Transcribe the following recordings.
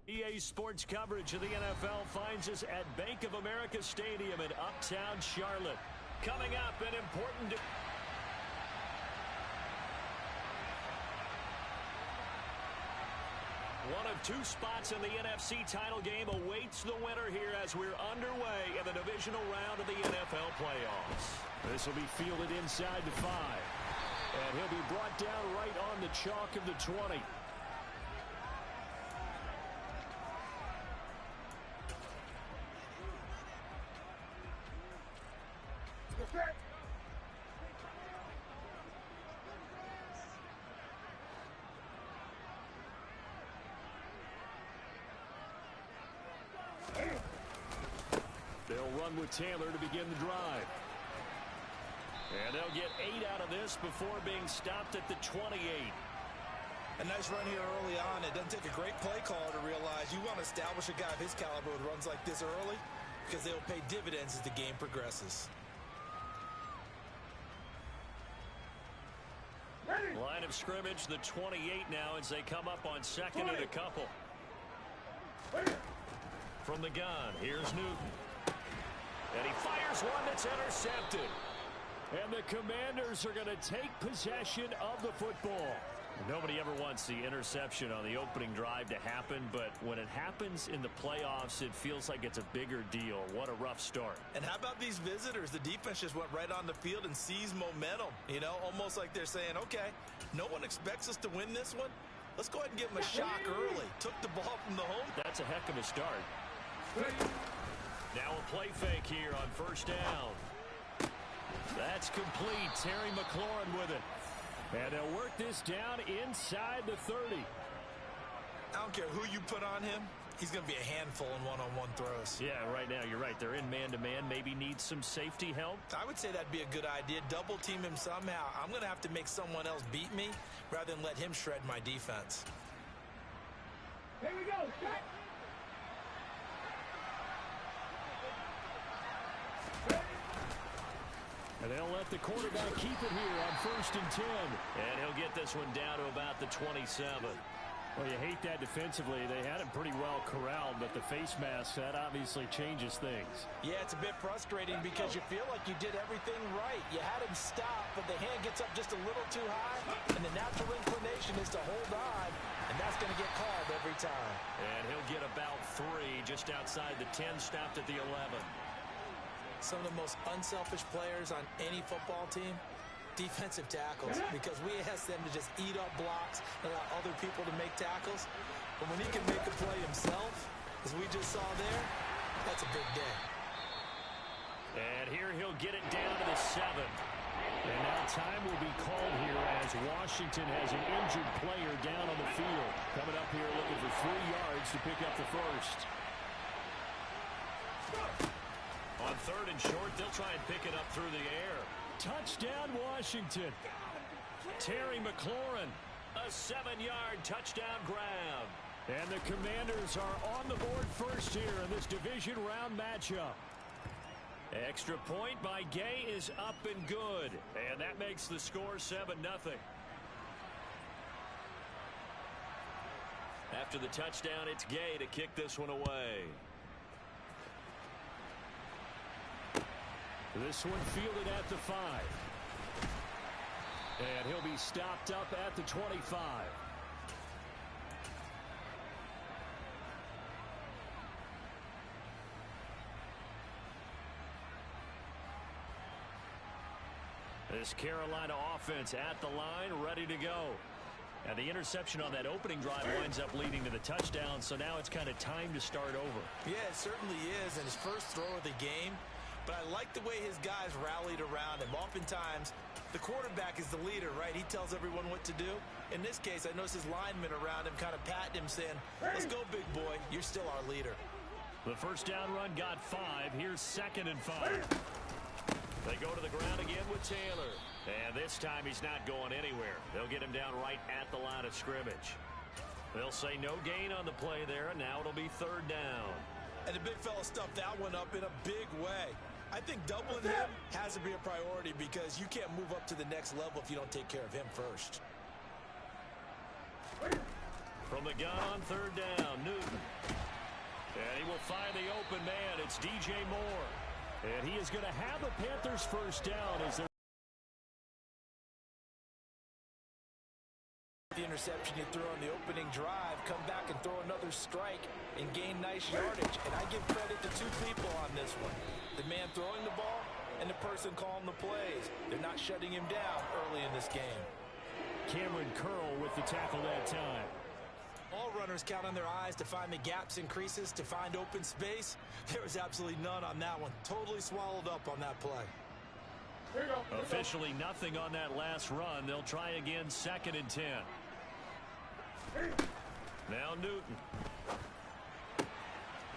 EA Sports coverage of the NFL finds us at Bank of America Stadium in Uptown Charlotte. Coming up, an important... One of two spots in the NFC title game awaits the winner here as we're underway in the divisional round of the NFL playoffs. This will be fielded inside the 5. And he'll be brought down right on the chalk of the 20. They'll run with Taylor to begin the drive. And they'll get 8 out of this before being stopped at the 28. A nice run here early on. It doesn't take a great play caller to realize you want to establish a guy of his caliber who runs like this early because they'll pay dividends as the game progresses. Line of scrimmage, the 28 now as they come up on second and a couple. From the gun, here's Newton. And he fires one that's intercepted. And the Commanders are going to take possession of the football. Nobody ever wants the interception on the opening drive to happen, but when it happens in the playoffs, it feels like it's a bigger deal. What a rough start. And how about these visitors? The defense just went right on the field and seized momentum. You know, almost like they're saying, okay, no one expects us to win this one. Let's go ahead and give them a shock early. Took the ball from the home. That's a heck of a start. Now a play fake here on first down. That's complete. Terry McLaurin with it. And they'll work this down inside the 30. I don't care who you put on him. He's going to be a handful in one-on-one throws. Yeah, right now, you're right. They're in man-to-man. Maybe needs some safety help. I would say that'd be a good idea. Double team him somehow. I'm going to have to make someone else beat me rather than let him shred my defense. Here we go. Cut. And they'll let the quarterback keep it here on 1st and 10. And he'll get this one down to about the 27. Well, you hate that defensively. They had him pretty well corralled, but the face mask, that obviously changes things. Yeah, it's a bit frustrating because you feel like you did everything right. You had him stop, but the hand gets up just a little too high, and the natural inclination is to hold on, and that's going to get called every time. And he'll get about 3 just outside the 10, stopped at the 11. Some of the most unselfish players on any football team, defensive tackles, because we ask them to just eat up blocks and allow other people to make tackles. But when he can make a play himself, as we just saw there, that's a big day. And here he'll get it down to the 7. And now time will be called here as Washington has an injured player down on the field. Coming up here looking for 3 yards to pick up the first. On 3rd and short, they'll try and pick it up through the air. Touchdown, Washington. Terry McLaurin, a 7-yard touchdown grab. And the Commanders are on the board first here in this division round matchup. Extra point by Gay is up and good. And that makes the score 7-0. After the touchdown, it's Gay to kick this one away. This one fielded at the 5. And he'll be stopped up at the 25. This Carolina offense at the line, ready to go. And the interception on that opening drive winds up leading to the touchdown, so now it's kind of time to start over. Yeah, it certainly is, and his first throw of the game. But I like the way his guys rallied around him. Oftentimes, the quarterback is the leader, right? He tells everyone what to do. In this case, I noticed his linemen around him kind of patting him, saying, let's go, big boy. You're still our leader. The first down run got 5. Here's 2nd and 5. They go to the ground again with Taylor. And this time he's not going anywhere. They'll get him down right at the line of scrimmage. They'll say no gain on the play there, and now it'll be 3rd down. And the big fella stuffed that one up in a big way. I think doubling him has to be a priority because you can't move up to the next level if you don't take care of him first. From the gun on third down, Newton. And he will find the open man. It's DJ Moore. And he is going to have the Panthers first down as they're the interception you throw on the opening drive, come back and throw another strike and gain nice yardage. And I give credit to two people on this one. The man throwing the ball and the person calling the plays. They're not shutting him down early in this game. Cameron Curl with the tackle that time. All runners count on their eyes to find the gaps and creases, to find open space. There was absolutely none on that one. Totally swallowed up on that play. Here you go. Officially nothing on that last run. They'll try again, 2nd and 10. Now Newton.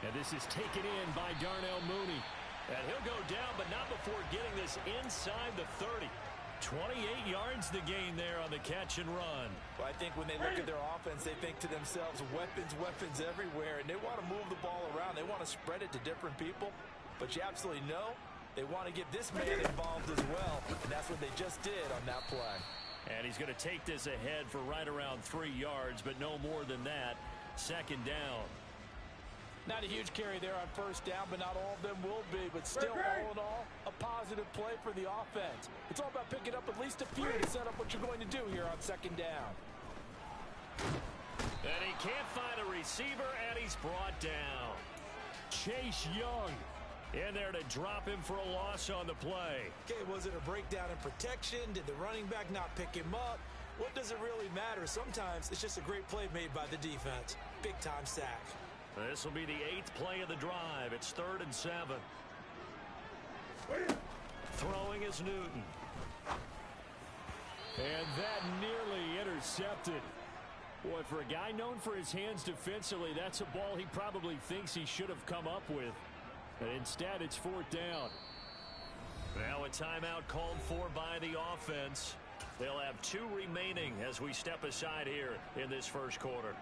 And this is taken in by Darnell Mooney. And he'll go down, but not before getting this inside the 30. 28 yards the gain there on the catch and run. Well, I think when they look at their offense, they think to themselves, weapons, weapons everywhere. And they want to move the ball around. They want to spread it to different people. But you absolutely know they want to get this man involved as well. And that's what they just did on that play. And he's going to take this ahead for right around 3 yards, but no more than that. 2nd down. Not a huge carry there on first down, but not all of them will be. But still, all in all, a positive play for the offense. It's all about picking up at least a few to set up what you're going to do here on 2nd down. And he can't find a receiver, and he's brought down. Chase Young in there to drop him for a loss on the play. Okay, was it a breakdown in protection? Did the running back not pick him up? What does it really matter? Sometimes it's just a great play made by the defense. Big-time sack. This will be the 8th play of the drive. It's 3rd and 7. Throwing is Newton. And that nearly intercepted. Boy, for a guy known for his hands defensively, that's a ball he probably thinks he should have come up with. And instead, it's 4th down. Now a timeout called for by the offense. They'll have 2 remaining as we step aside here in this first quarter.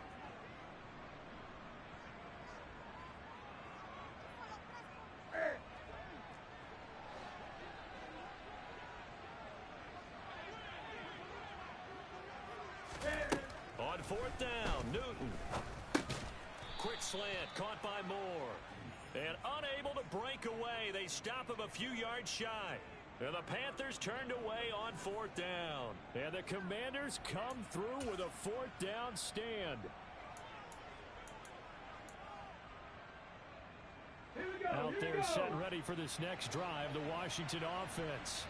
On 4th down, Newton. Quick slant, caught by Moore. And unable to break away, they stop him a few yards shy. And the Panthers turned away on 4th down. And the Commanders come through with a 4th down stand. Out there set ready for this next drive, the Washington offense.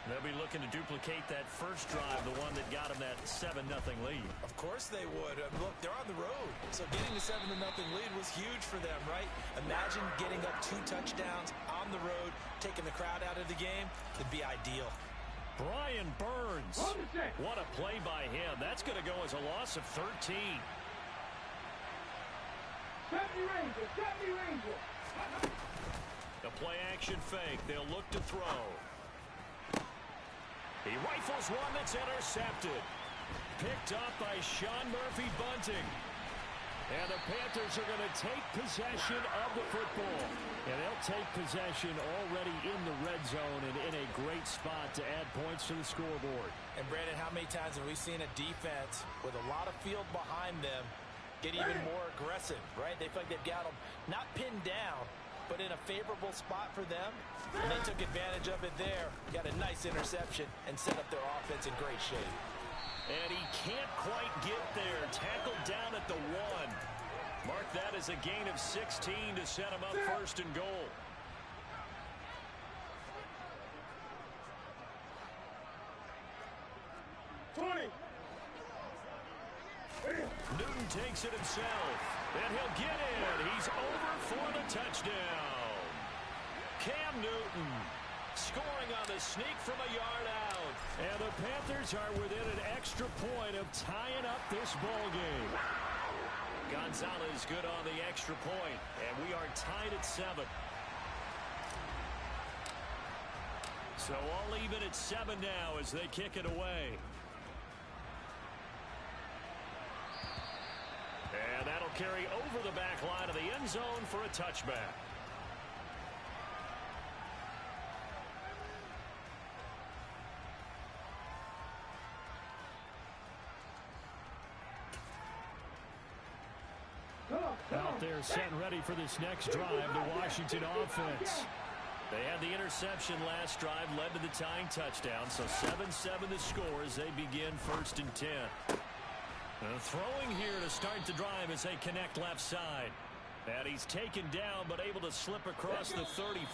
They'll be looking to duplicate that first drive, the one that got them that 7-0 lead. Of course they would. Look, they're on the road. So getting the 7-0 lead was huge for them, right? Imagine getting up 2 touchdowns on the road, taking the crowd out of the game. It'd be ideal. Brian Burns. What a play by him. That's going to go as a loss of 13. The play action fake. They'll look to throw. He rifles one that's intercepted. Picked up by Sean Murphy-Bunting. And the Panthers are going to take possession of the football. And they'll take possession already in the red zone and in a great spot to add points to the scoreboard. And Brandon, how many times have we seen a defense with a lot of field behind them get even more aggressive, right? They feel like they've got them not pinned down, but in a favorable spot for them. And they took advantage of it there. Got a nice interception and set up their offense in great shape. And he can't quite get there. Tackled down at the 1. Mark that as a gain of 16 to set him up 1st and goal. Newton takes it himself. And he'll get in. He's over for the touchdown. Cam Newton scoring on the sneak from a yard out. And the Panthers are within an extra point of tying up this ball game. Gonzalez good on the extra point, and we are tied at 7. So all even at 7 now as they kick it away. And that'll carry over the back line of the end zone for a touchback. Out there set and ready for this next drive, the Washington offense. They had the interception last drive, led to the tying touchdown, so 7-7 the score as they begin 1st and 10. Throwing here to start the drive as they connect left side. And he's taken down but able to slip across the 35.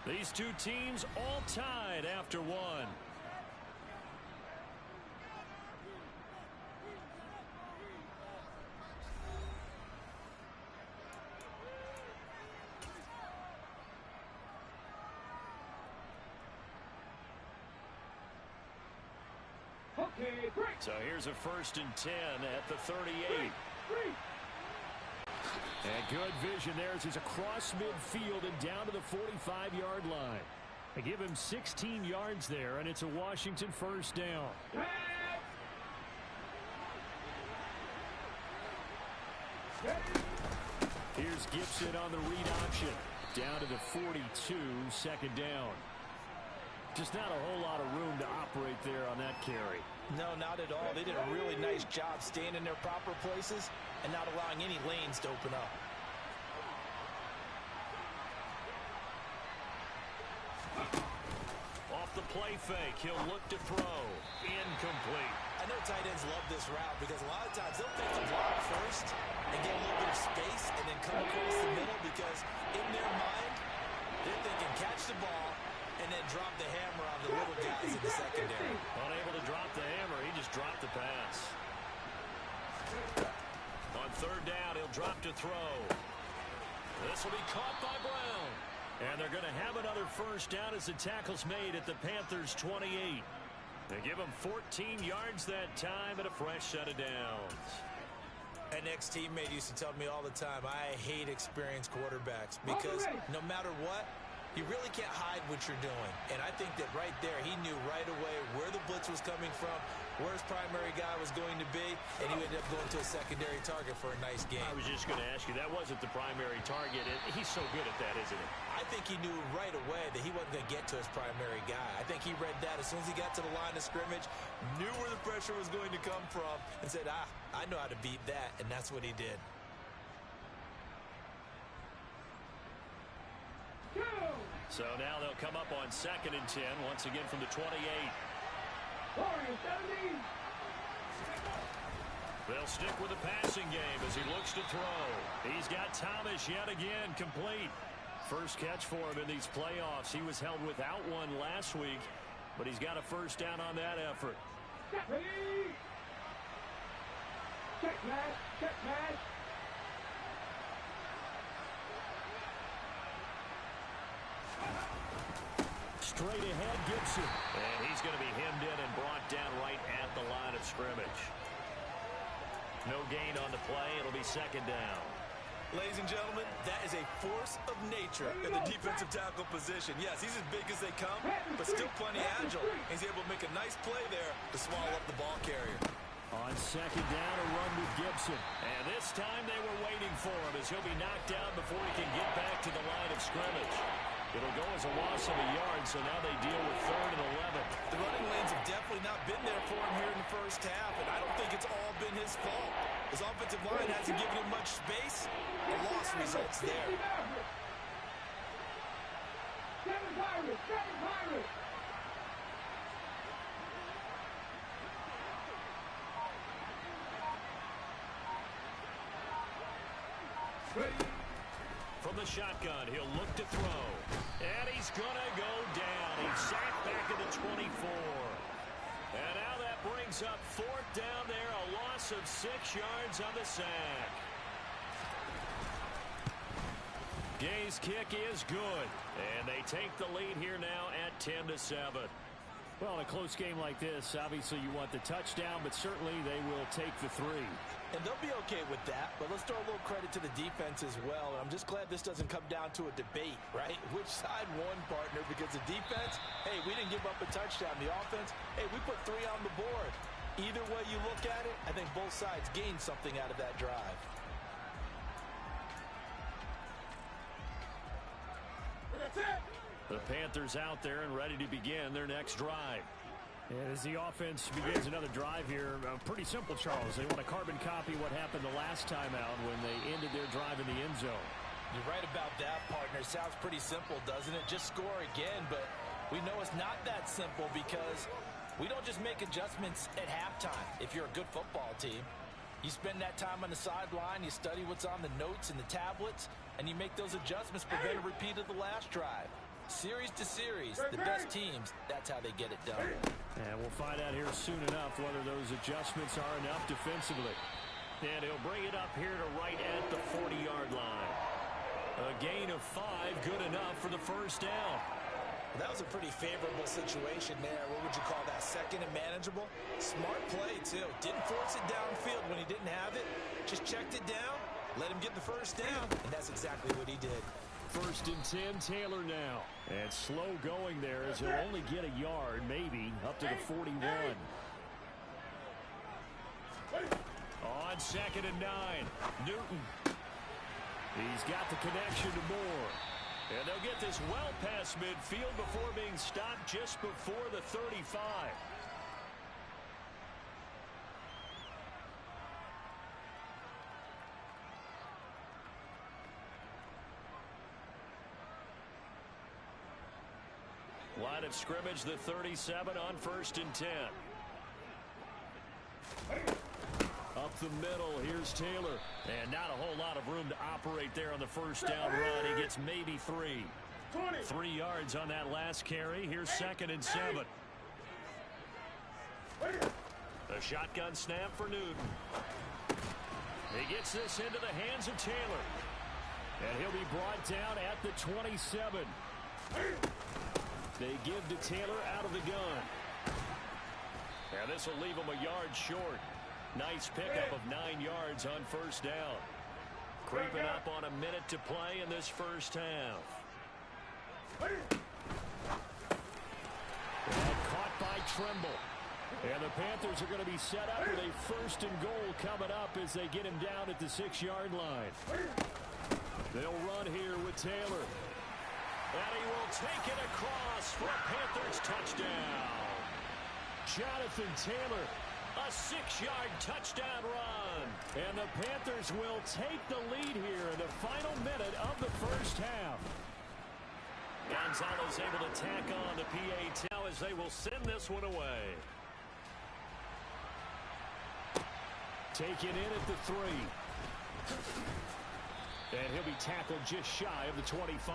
These two teams all tied after one. So here's a 1st and 10 at the 38. And good vision there as he's across midfield and down to the 45-yard line. They give him 16 yards there, and it's a Washington 1st down. Here's Gibson on the read option. Down to the 42, 2nd down. Just not a whole lot of room to operate there on that carry. No, not at all. They did a really nice job staying in their proper places and not allowing any lanes to open up. Off the play fake, he'll look to throw. Incomplete. I know tight ends love this route because a lot of times they'll take the block first and get a little bit of space and then come across the middle because in their mind, they're thinking catch the ball and then drop the hammer on the little guys in the secondary. Unable to drop the hammer, he just dropped the pass. On 3rd down, he'll drop to throw. This will be caught by Brown. And they're going to have another 1st down as the tackle's made at the Panthers' 28. They give him 14 yards that time and a fresh set of downs. An ex-teammate used to tell me all the time, I hate experienced quarterbacks because no matter what, you really can't hide what you're doing. And I think that right there, he knew right away where the blitz was coming from, where his primary guy was going to be, and he ended up going to a secondary target for a nice game. I was just going to ask you, that wasn't the primary target. He's so good at that, isn't he? I think he knew right away that he wasn't going to get to his primary guy. I think he read that as soon as he got to the line of scrimmage, knew where the pressure was going to come from, and said, I know how to beat that, and that's what he did. So now they'll come up on 2nd and 10, once again from the 28. They'll stick with the passing game as he looks to throw. He's got Thomas yet again complete. First catch for him in these playoffs. He was held without one last week, but he's got a 1st down on that effort. Check match. Check match. Straight ahead, Gibson. And he's going to be hemmed in and brought down right at the line of scrimmage. No gain on the play. It'll be 2nd down. Ladies and gentlemen, that is a force of nature in the defensive tackle position. Yes, he's as big as they come, but still plenty agile. He's able to make a nice play there to swallow up the ball carrier. On 2nd down, a run with Gibson. And this time they were waiting for him as he'll be knocked down before he can get back to the line of scrimmage. It'll go as a loss of a yard, so now they deal with 3rd and 11. The running lanes have definitely not been there for him here in the 1st half, and I don't think it's all been his fault. His offensive line hasn't given him much space. The loss results there. From the shotgun, he'll look to throw. And he's going to go down. He's sacked back at the 24. And now that brings up 4th down there, a loss of 6 yards on the sack. Gay's kick is good. And they take the lead here now at 10-7. Well, in a close game like this, obviously you want the touchdown, but certainly they will take the 3. And they'll be okay with that, but let's throw a little credit to the defense as well. And I'm just glad this doesn't come down to a debate, right? Which side won, partner? Because the defense, hey, we didn't give up a touchdown. The offense, hey, we put 3 on the board. Either way you look at it, I think both sides gained something out of that drive. The Panthers out there and ready to begin their next drive. And as the offense begins another drive here, pretty simple, Charles. They want to carbon copy what happened the last time out when they ended their drive in the end zone. You're right about that, partner. Sounds pretty simple, doesn't it? Just score again, but we know it's not that simple because we don't just make adjustments at halftime if you're a good football team. You spend that time on the sideline, you study what's on the notes and the tablets, and you make those adjustments, prevent a repeat of the last drive. Series to series, the best teams, that's how they get it done. And we'll find out here soon enough whether those adjustments are enough defensively. And he'll bring it up here to right at the 40-yard line. A gain of 5, good enough for the first down. That was a pretty favorable situation there. What would you call that? Second and manageable? Smart play, too. Didn't force it downfield when he didn't have it. Just checked it down, let him get the first down, and that's exactly what he did. First and 10, Taylor now. And slow going there as he'll only get a yard, maybe, up to the 41. On second and 9, Newton. He's got the connection to Moore. And they'll get this well past midfield before being stopped just before the 35. Line of scrimmage, the 37 on first and 10. Up the middle, here's Taylor. And not a whole lot of room to operate there on the first down run. He gets maybe 3. 3 yards on that last carry. Here's second and 7. A shotgun snap for Newton. He gets this into the hands of Taylor. And he'll be brought down at the 27. They give to Taylor out of the gun. And this will leave him a yard short. Nice pickup of 9 yards on first down. Creeping up on a minute to play in this first half. And caught by Trimble. And the Panthers are going to be set up with a first and goal coming up as they get him down at the 6-yard line. They'll run here with Taylor. And he will take it across for a Panthers touchdown. Jonathan Taylor, a 6-yard touchdown run. And the Panthers will take the lead here in the final minute of the first half. Gonzalez able to tack on the PAT now as they will send this one away. Taken in at the 3. And he'll be tackled just shy of the 25.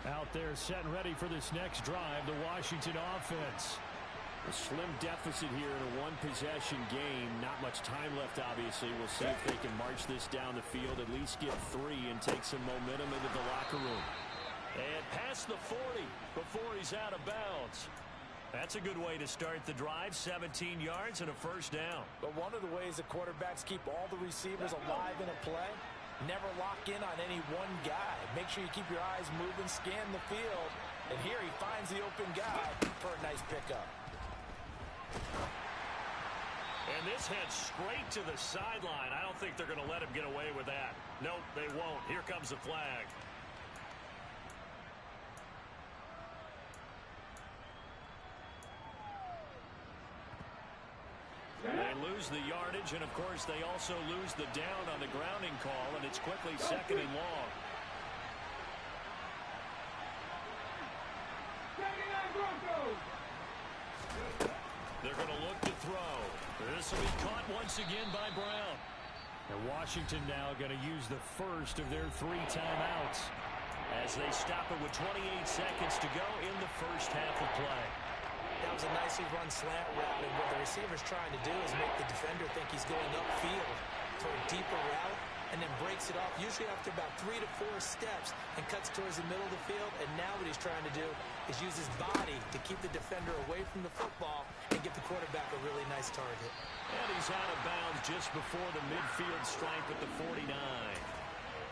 Out there set and ready for this next drive, the Washington offense. A slim deficit here in a one-possession game. Not much time left, obviously. We'll see if they can march this down the field, at least get 3 and take some momentum into the locker room. And past the 40 before he's out of bounds. That's a good way to start the drive, 17 yards and a first down. But one of the ways the quarterbacks keep all the receivers alive in a play, never lock in on any one guy. Make sure you keep your eyes moving, scan the field. And here he finds the open guy for a nice pickup. And this heads straight to the sideline. I don't think they're going to let him get away with that. Nope, they won't. Here comes the flag. They lose the yardage, and of course they also lose the down on the grounding call, and it's quickly second and long. They're going to look to throw. This will be caught once again by Brown. And Washington now going to use the first of their 3 timeouts as they stop it with 28 seconds to go in the first half of play. That was a nicely run slant route, and what the receiver's trying to do is make the defender think he's going upfield for a deeper route, and then breaks it off, usually after about 3 to 4 steps, and cuts towards the middle of the field. And now what he's trying to do is use his body to keep the defender away from the football and give the quarterback a really nice target. And he's out of bounds just before the midfield stripe at the 49.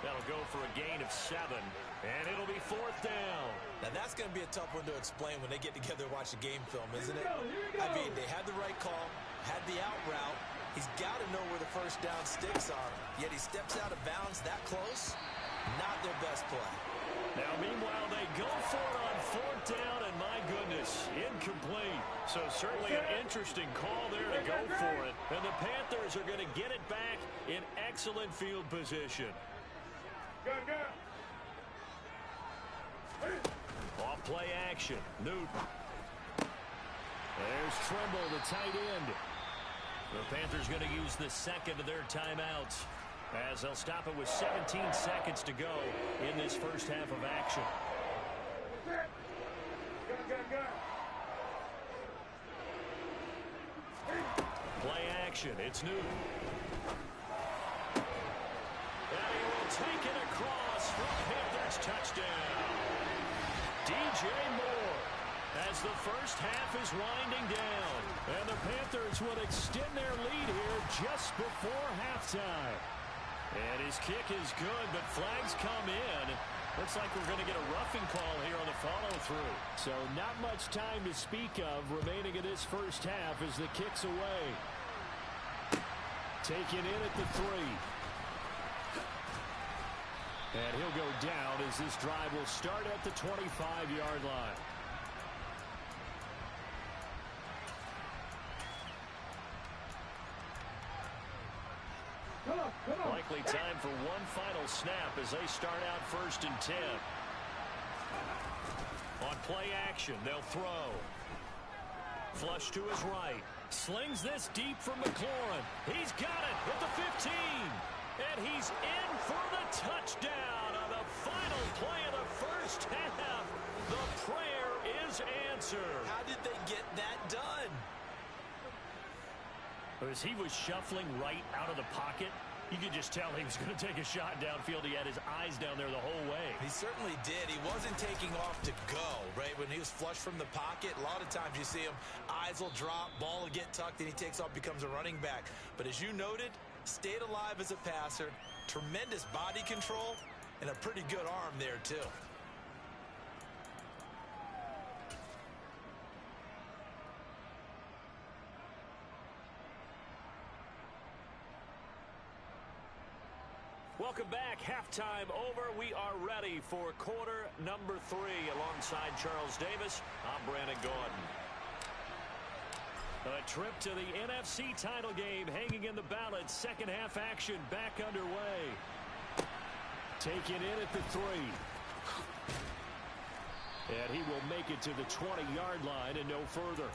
That'll go for a gain of 7, and it'll be 4th down. Now that's going to be a tough one to explain when they get together and watch the game film, isn't it? I mean, they had the right call, had the out route, He's got to know where the first down sticks are, yet he steps out of bounds that close. Not their best play. Now, meanwhile, they go for it on fourth down, and my goodness, incomplete. So certainly an interesting call there to go for it. And the Panthers are going to get it back in excellent field position. Off play action. Newton. There's Trimble, the tight end. The Panthers going to use the second of their timeouts, as they'll stop it with 17 seconds to go in this first half of action. Play action. It's Newton. And he will take it across for Panthers touchdown. DJ Moore, as the first half is winding down. And the Panthers will extend their lead here just before halftime. And his kick is good, but flags come in. Looks like we're going to get a roughing call here on the follow-through. So not much time to speak of remaining in this first half as the kick's away. Taken in at the 3. And he'll go down as this drive will start at the 25-yard line. Likely time for one final snap as they start out 1st and 10. On play action, they'll throw. Flush to his right. Slings this deep from McLaurin. He's got it at the 15. And he's in for the touchdown on the final play of the first half. The prayer is answered. How did they get that done? As he was shuffling right out of the pocket, you could just tell he was going to take a shot downfield. He had his eyes down there the whole way. He certainly did. He wasn't taking off to go, right? When he was flush from the pocket, a lot of times you see him, eyes will drop, ball will get tucked, and he takes off, becomes a running back. But as you noted, stayed alive as a passer, tremendous body control, and a pretty good arm there, too. Welcome back. Halftime over. We are ready for quarter number 3 alongside Charles Davis. I'm Brandon Gordon. A trip to the NFC title game hanging in the balance. Second half action back underway. Taken in at the 3. And he will make it to the 20-yard line and no further.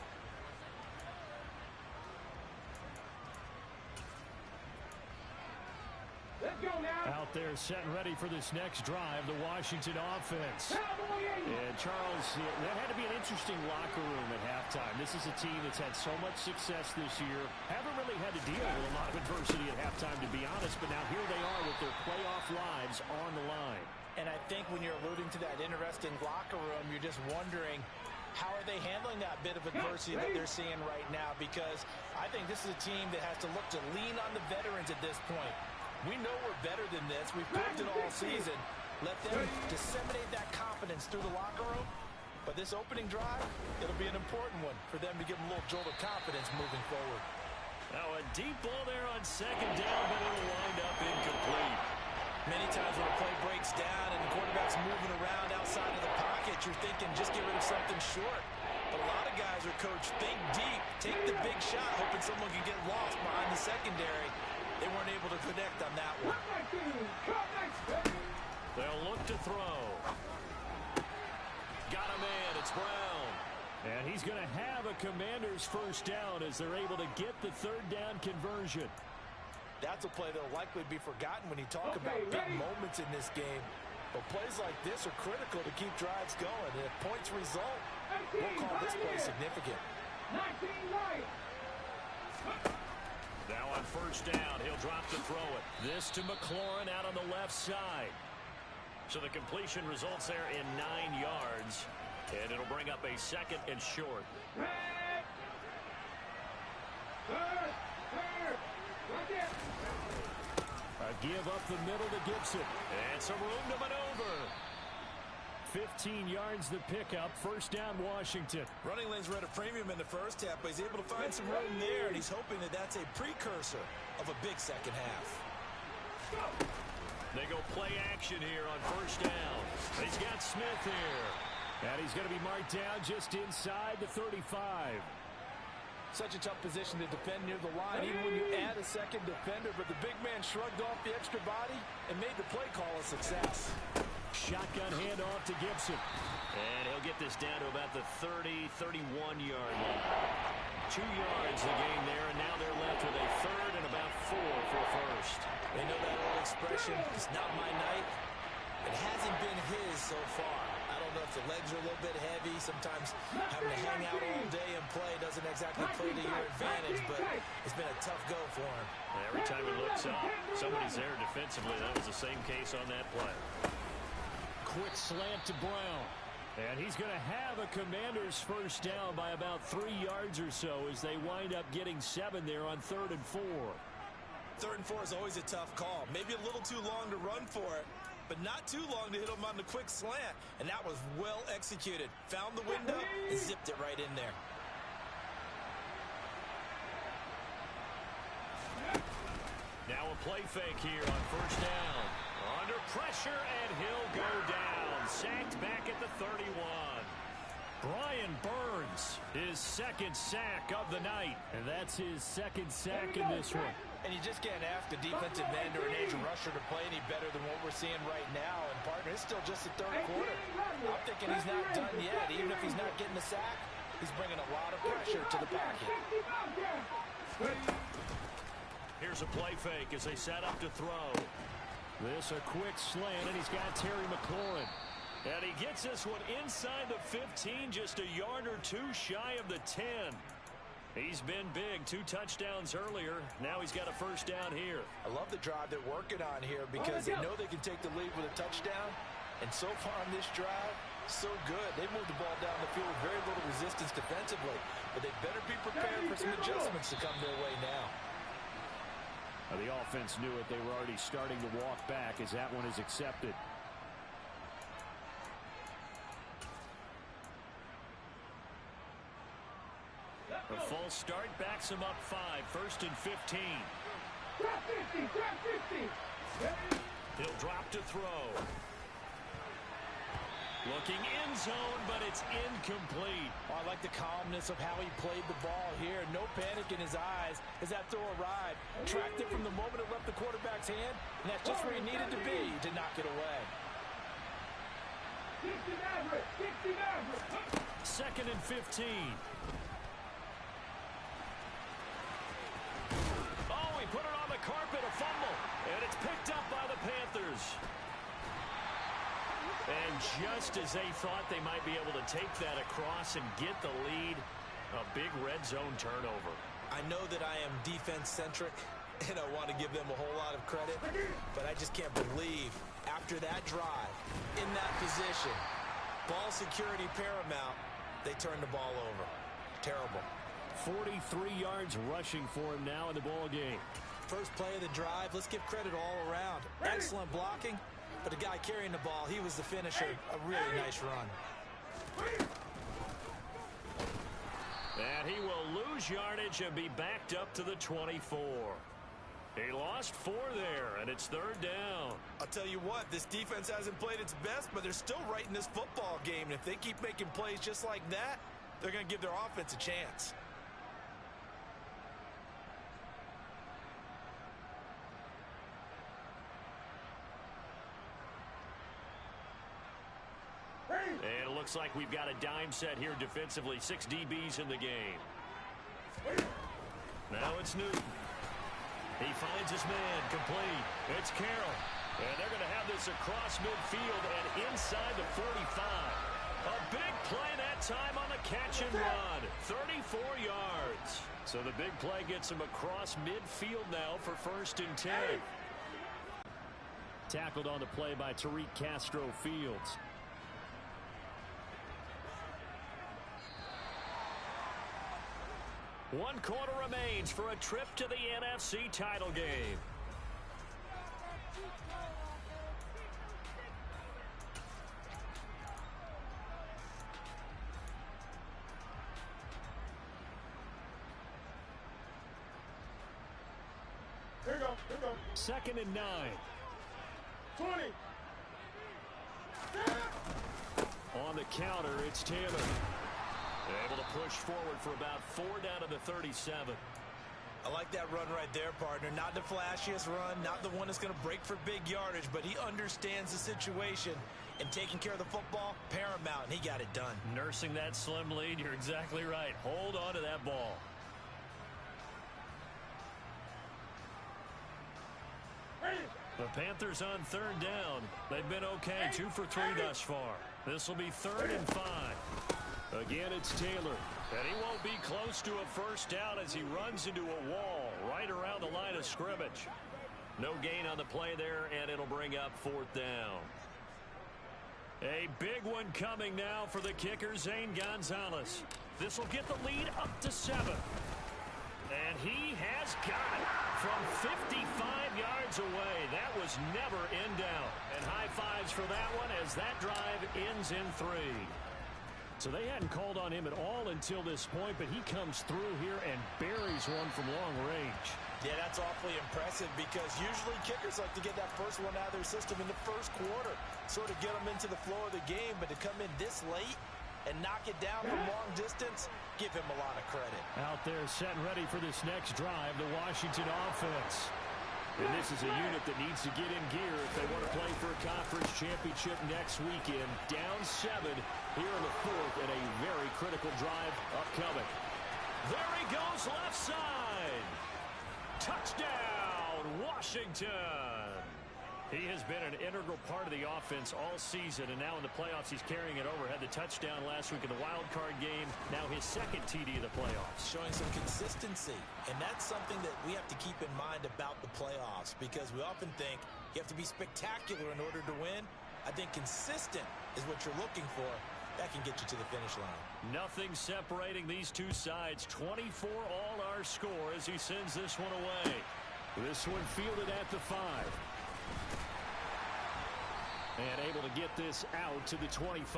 Out there set and ready for this next drive, the Washington offense. And Charles, that had to be an interesting locker room at halftime. This is a team that's had so much success this year. Haven't really had to deal with a lot of adversity at halftime, to be honest, but now here they are with their playoff lives on the line. And I think when you're alluding to that interesting locker room, you're just wondering, how are they handling that bit of adversity that they're seeing right now? Because I think this is a team that has to look to lean on the veterans at this point. We know we're better than this. We've proved it all season. Let them disseminate that confidence through the locker room. But this opening drive, it'll be an important one for them to give them a little jolt of confidence moving forward. Now a deep ball there on second down, but it'll wind up incomplete. Many times when a play breaks down and the quarterback's moving around outside of the pocket, you're thinking just get rid of something short. But a lot of guys are coached, think deep, take the big shot, hoping someone can get lost behind the secondary. They weren't able to connect on that one. They'll look to throw. Got a man. It's Brown. And he's going to have a Commander's first down as they're able to get the third down conversion. That's a play that will likely be forgotten when you talk about big moments in this game. But plays like this are critical to keep drives going. And if points result, we'll call this play significant. Now on first down, he'll drop to throw it. This to McLaurin out on the left side. So the completion results there in 9 yards. And it'll bring up a second and short. A give up the middle to Gibson. And some room to maneuver. 15 yards the pickup. First down, Washington. Running lanes were at a premium in the first half, but he's able to find some room there, and he's hoping that that's a precursor of a big second half. They go play action here on first down. He's got Smith here. And he's going to be marked down just inside the 35. Such a tough position to defend near the line, even when you add a second defender. But the big man shrugged off the extra body and made the play call a success. Shotgun handoff to Gibson. And he'll get this down to about the 30, 31-yard line. 2 yards the game there, and now they're left with a third and about 4 for first. They know that old expression, it's not my night. It hasn't been his so far. I don't know if the legs are a little bit heavy. Sometimes having to hang out all day and play doesn't exactly play to your advantage, but it's been a tough go for him. Every time he looks up, somebody's there defensively. That was the same case on that play. Quick slant to Brown. And he's going to have a Commanders first down by about 3 yards or so as they wind up getting 7 there on 3rd and 4. 3rd and 4 is always a tough call. Maybe a little too long to run for it, but not too long to hit him on the quick slant. And that was well executed. Found the window and zipped it right in there. Now a play fake here on first down. Under pressure, and he'll go down. Sacked back at the 31. Brian Burns, his second sack of the night. And that's his second sack in this one. And you just can't ask a defensive end or an edge rusher to play any better than what we're seeing right now. And, partner, it's still just the 3rd quarter. I'm thinking he's not done yet. Even if he's not getting the sack, he's bringing a lot of pressure to the pocket. Here's a play fake as they set up to throw. This a quick slant, and he's got Terry McLaurin. And he gets this one inside the 15, just a yard or 2 shy of the 10. He's been big, 2 touchdowns earlier. Now he's got a first down here. I love the drive they're working on here because they know they can take the lead with a touchdown. And so far on this drive, so good. They moved the ball down the field with very little resistance defensively. But they better be prepared for some adjustments to come their way now. The offense knew it. They were already starting to walk back as that one is accepted. A full start backs him up 5. 1st and 15. He'll drop to throw. Looking end zone, but it's incomplete. Oh, I like the calmness of how he played the ball here. No panic in his eyes as that throw arrived. Tracked it from the moment it left the quarterback's hand, and that's just where he needed to be to knock it away. 2nd and 15. Oh, he put it on the carpet, a fumble, and it's picked up by the Panthers. And just as they thought they might be able to take that across and get the lead, a big red zone turnover. I know that I am defense-centric, and I want to give them a whole lot of credit, but I just can't believe after that drive, in that position, ball security paramount, they turned the ball over. Terrible. 43 yards rushing for him now in the ball game. First play of the drive, let's give credit all around. Excellent blocking. But the guy carrying the ball, he was the finisher. A really nice run. And he will lose yardage and be backed up to the 24. He lost 4 there, and it's 3rd down. I'll tell you what, this defense hasn't played its best, but they're still right in this football game. And if they keep making plays just like that, they're going to give their offense a chance. And it looks like we've got a dime set here defensively. 6 DBs in the game. Now it's Newton. He finds his man, complete. It's Carroll. And they're going to have this across midfield and inside the 45. A big play that time on the catch and run. 34 yards. So the big play gets him across midfield now for 1st and 10. Tackled on the play by Tariq Castro Fields. One quarter remains for a trip to the NFC title game. 2nd and 9. 20. On the counter, it's Taylor. Able to push forward for about 4 down to the 37. I like that run right there, partner. Not the flashiest run, not the one that's going to break for big yardage, but he understands the situation, and taking care of the football, paramount, and he got it done. Nursing that slim lead, you're exactly right. Hold on to that ball. The Panthers on 3rd down. They've been okay, 2 for 3 thus far. This will be 3rd and 5. Again, it's Taylor. And he won't be close to a first down as he runs into a wall right around the line of scrimmage. No gain on the play there, and it'll bring up 4th down. A big one coming now for the kicker, Zane Gonzalez. This will get the lead up to 7. And he has got it from 55 yards away. That was never in doubt. And high fives for that one as that drive ends in 3. So they hadn't called on him at all until this point, but he comes through here and buries one from long range. Yeah, that's awfully impressive because usually kickers like to get that first one out of their system in the first quarter, sort of get them into the flow of the game, but to come in this late and knock it down from long distance, give him a lot of credit. Out there set and ready for this next drive, the Washington offense. And this is a unit that needs to get in gear if they want to play for a conference championship next weekend. Down 7 here in the 4th, and a very critical drive upcoming. There he goes, left side. Touchdown, Washington. He has been an integral part of the offense all season, and now in the playoffs he's carrying it over. Had the touchdown last week in the wild card game. Now his 2nd TD of the playoffs. Showing some consistency, and that's something that we have to keep in mind about the playoffs because we often think you have to be spectacular in order to win. I think consistent is what you're looking for. That can get you to the finish line. Nothing separating these two sides. 24 all our score as he sends this one away. This one fielded at the 5. And able to get this out to the 25.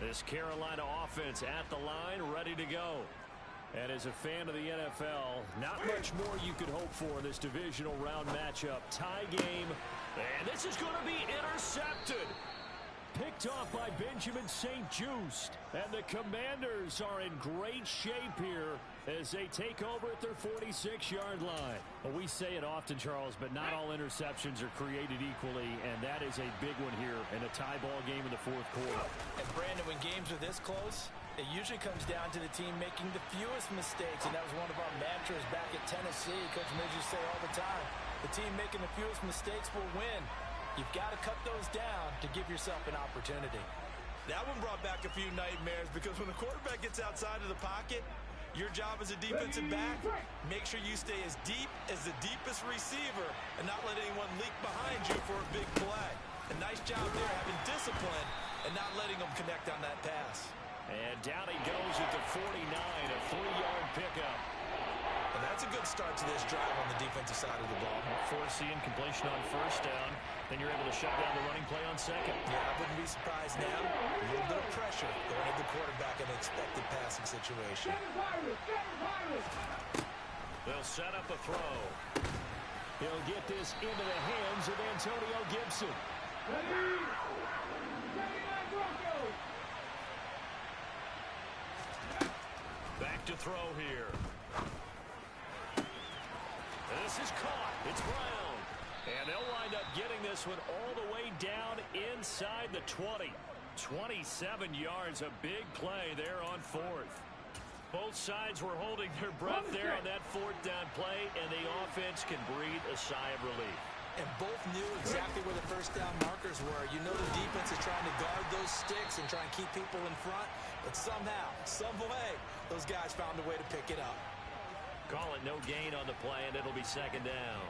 This Carolina offense at the line, ready to go. And as a fan of the NFL, not much more you could hope for in this divisional round matchup. Tie game, and this is going to be intercepted. Picked off by Benjamin St-Juste. And the Commanders are in great shape here as they take over at their 46-yard line. Well, we say it often, Charles, but not all interceptions are created equally, and that is a big one here in a tie ball game in the 4th quarter. And Brandon, when games are this close, it usually comes down to the team making the fewest mistakes, and that was one of our mantras back at Tennessee. Coach Midge used to say all the time, the team making the fewest mistakes will win. You've got to cut those down to give yourself an opportunity. That one brought back a few nightmares because when the quarterback gets outside of the pocket, your job as a defensive back, make sure you stay as deep as the deepest receiver and not let anyone leak behind you for a big play. A nice job there having discipline and not letting them connect on that pass. And down he goes at the 49, a 3-yard pickup. And that's a good start to this drive on the defensive side of the ball. Forcing completion on first down. Then you're able to shut down the running play on 2nd. Yeah, I wouldn't be surprised now. A little bit of pressure going at the quarterback in an expected passing situation. They'll set up a throw. He'll get this into the hands of Antonio Gibson. Back to throw here. This is caught. It's Brown. And they'll wind up getting this one all the way down inside the 20. 27 yards, a big play there on 4th. Both sides were holding their breath there on that 4th down play, and the offense can breathe a sigh of relief. And both knew exactly where the first down markers were. You know the defense is trying to guard those sticks and try and keep people in front, but somehow, some way, those guys found a way to pick it up. Call it no gain on the play, and it'll be 2nd down.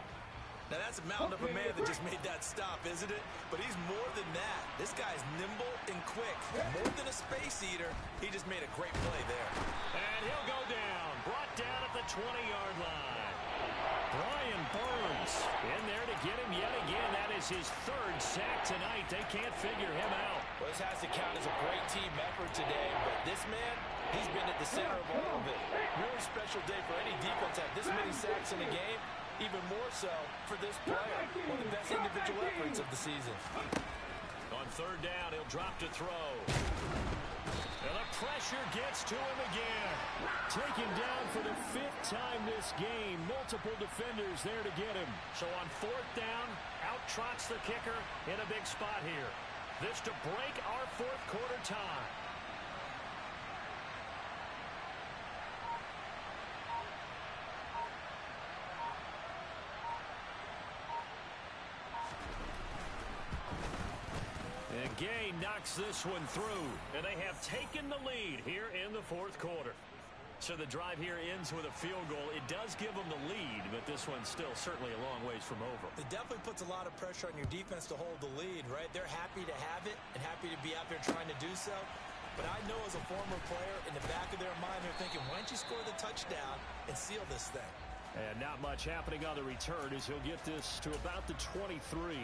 Now, that's a mountain of a man that just made that stop, isn't it? But he's more than that. This guy's nimble and quick. More than a space eater, he just made a great play there. And he'll go down. Brought down at the 20-yard line. Brian Burns Phillips in there to get him yet again. That is his third sack tonight. They can't figure him out. Well, this has to count as a great team effort today, but this man, he's been at the center of all of it. Really special day for any defense to have this many sacks in a game, even more so for this player. One of the best individual efforts of the season. On third down, he'll drop to throw. And the pressure gets to him again. Taken down for the 5th time this game. Multiple defenders there to get him. So on fourth down, out trots the kicker in a big spot here. This to break our fourth quarter tie. And Gay knocks this one through, and they have taken the lead here in the fourth quarter. So the drive here ends with a field goal. It does give them the lead, but this one's still certainly a long ways from over. It definitely puts a lot of pressure on your defense to hold the lead, right? They're happy to have it and happy to be out there trying to do so. But I know as a former player, in the back of their mind, they're thinking, why don't you score the touchdown and seal this thing? And not much happening on the return as he'll get this to about the 23.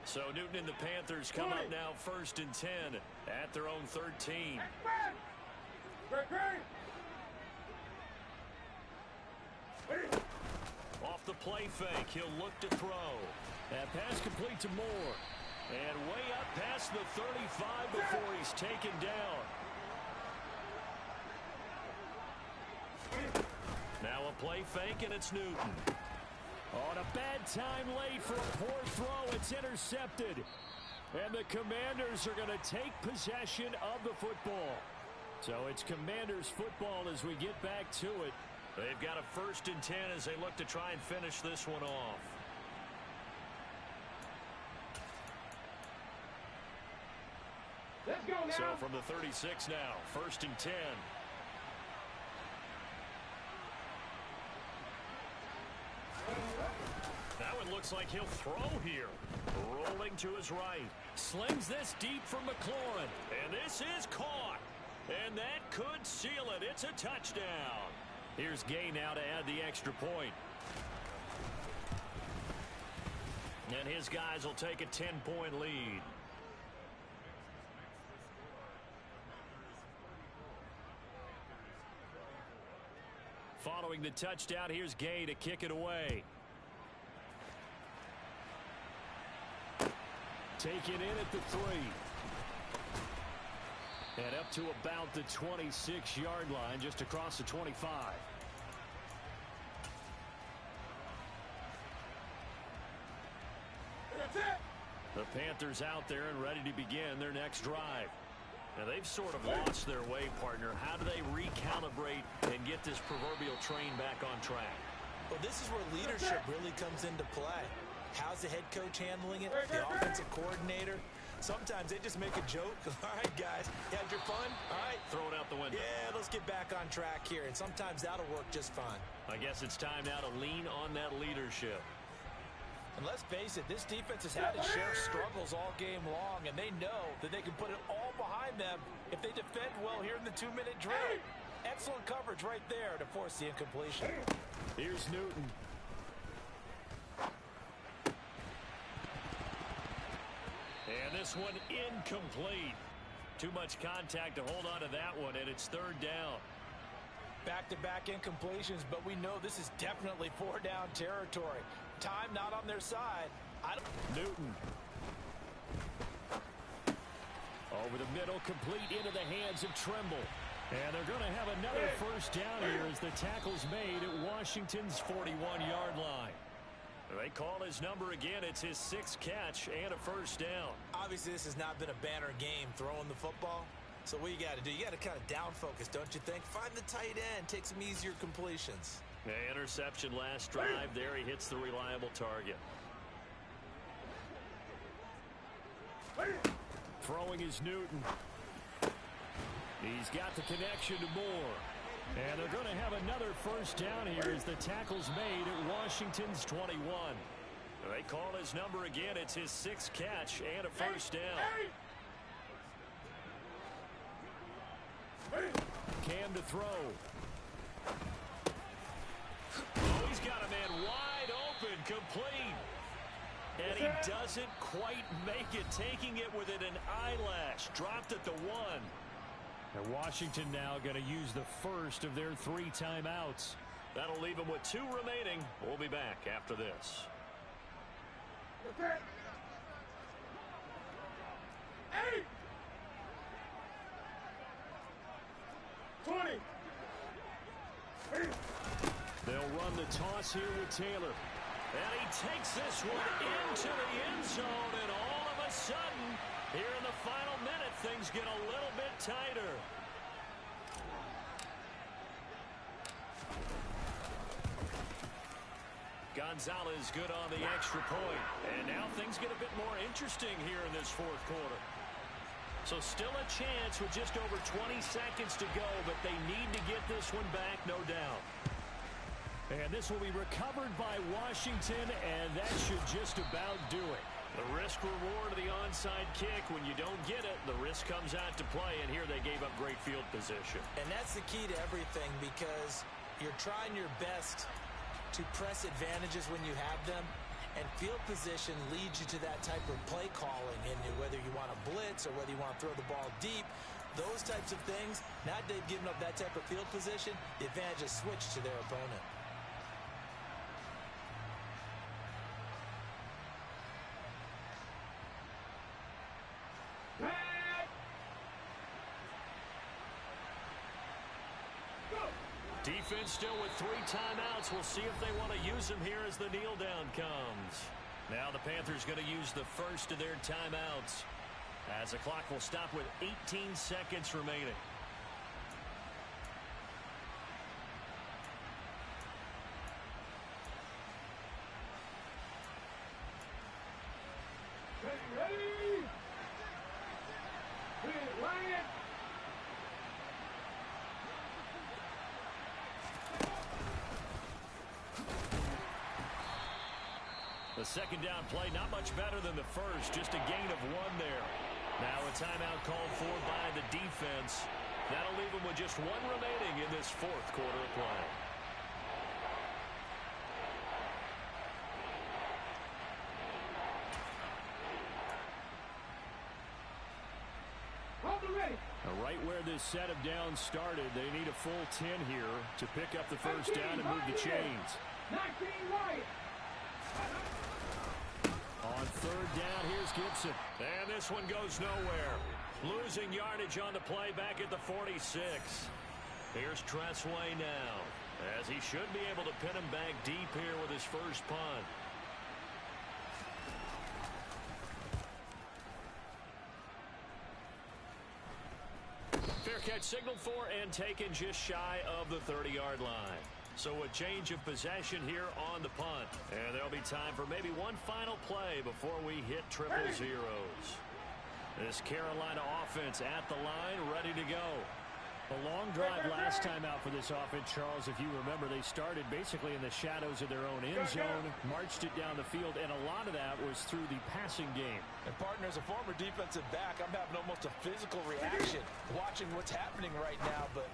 So Newton and the Panthers come up now 1st and 10 at their own 13. Off the play fake, he'll look to throw. That pass complete to Moore. And way up past the 35 before he's taken down. Now a play fake, and it's Newton. On a bad time late for a poor throw, it's intercepted. And the Commanders are going to take possession of the football. So it's Commanders football as we get back to it. They've got a 1st and 10 as they look to try and finish this one off. Let's go now. So from the 36 now, 1st and 10. That one looks like he'll throw here. Rolling to his right. Slings this deep for McLaurin. And this is caught. And that could seal it. It's a touchdown. Here's Gay now to add the extra point. And his guys will take a 10-point lead. Following the touchdown, here's Gay to kick it away. Taken in at the 3. And up to about the 26-yard line, just across the 25. That's it. The Panthers out there and ready to begin their next drive. Now, they've sort of lost their way, partner. How do they recalibrate and get this proverbial train back on track? Well, this is where leadership really comes into play. How's the head coach handling it? The offensive coordinator? Sometimes they just make a joke. All right, guys, you had your fun? All right. Throw it out the window. Yeah, let's get back on track here. And sometimes that'll work just fine. I guess it's time now to lean on that leadership. And let's face it, this defense has had its share of struggles all game long, and they know that they can put it all behind them if they defend well here in the 2-minute drill. Excellent coverage right there to force the incompletion. Here's Newton. And this one incomplete. Too much contact to hold on to that one, and it's 3rd down. Back-to-back incompletions, but we know this is definitely 4-down territory. Time not on their side. Newton. Over the middle, complete into the hands of Trimble. And they're going to have another 1st down here as the tackle's made at Washington's 41-yard line. They call his number again. It's his 6th catch and a 1st down. Obviously, this has not been a banner game throwing the football. So what you got to do, you got to kind of down focus, don't you think? Find the tight end, take some easier completions. Interception last drive. There he hits the reliable target. Throwing is Newton. He's got the connection to Moore. And they're going to have another 1st down here as the tackle's made at Washington's 21. They call his number again. It's his 6th catch and a first down. Cam to throw. Oh, he's got a man wide open, complete. And he doesn't quite make it, taking it within an eyelash. Dropped at the 1. And Washington now going to use the first of their 3 timeouts. That'll leave them with 2 remaining. We'll be back after this. 8. 20. They'll run the toss here with Taylor. And he takes this one into the end zone. And all of a sudden, here in the final minute, things get a little bit tighter. Gonzalez good on the extra point. And now things get a bit more interesting here in this 4th quarter. So still a chance with just over 20 seconds to go, but they need to get this one back, no doubt. And this will be recovered by Washington, and that should just about do it. The risk-reward of the onside kick. When you don't get it, the risk comes out to play, and here they gave up great field position. And that's the key to everything, because you're trying your best to press advantages when you have them, and field position leads you to that type of play calling, and whether you want to blitz or whether you want to throw the ball deep, those types of things. Now they've given up that type of field position, the advantage is switched to their opponent. Defense still with 3 timeouts. We'll see if they want to use them here as the kneel down comes. Now the Panthers going to use the first of their timeouts, as the clock will stop with 18 seconds remaining. Ready? Line it. The second down play, not much better than the first, just a gain of 1 there. Now a timeout called for by the defense. That'll leave them with just 1 remaining in this 4th quarter of play. Right where this set of downs started, they need a full 10 here to pick up the first down and move the chains. 19 right. On 3rd down, here's Gibson. And this one goes nowhere. Losing yardage on the play back at the 46. Here's Tressway now, as he should be able to pin him back deep here with his first punt. Fair catch signaled for and taken just shy of the 30-yard line. So a change of possession here on the punt. And there'll be time for maybe one final play before we hit triple zeros. This Carolina offense at the line, ready to go. A long drive last time out for this offense, Charles. If you remember, they started basically in the shadows of their own end zone, marched it down the field, and a lot of that was through the passing game. And partner, as a former defensive back, I'm having almost a physical reaction watching what's happening right now. But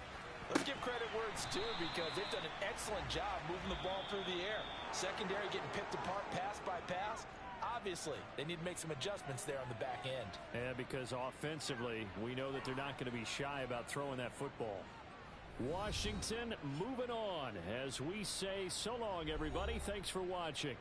let's give credit where it's due, because they've done an excellent job moving the ball through the air. Secondary getting picked apart pass by pass. Obviously, they need to make some adjustments there on the back end. And because offensively, we know that they're not going to be shy about throwing that football. Washington moving on as we say so long, everybody. Thanks for watching.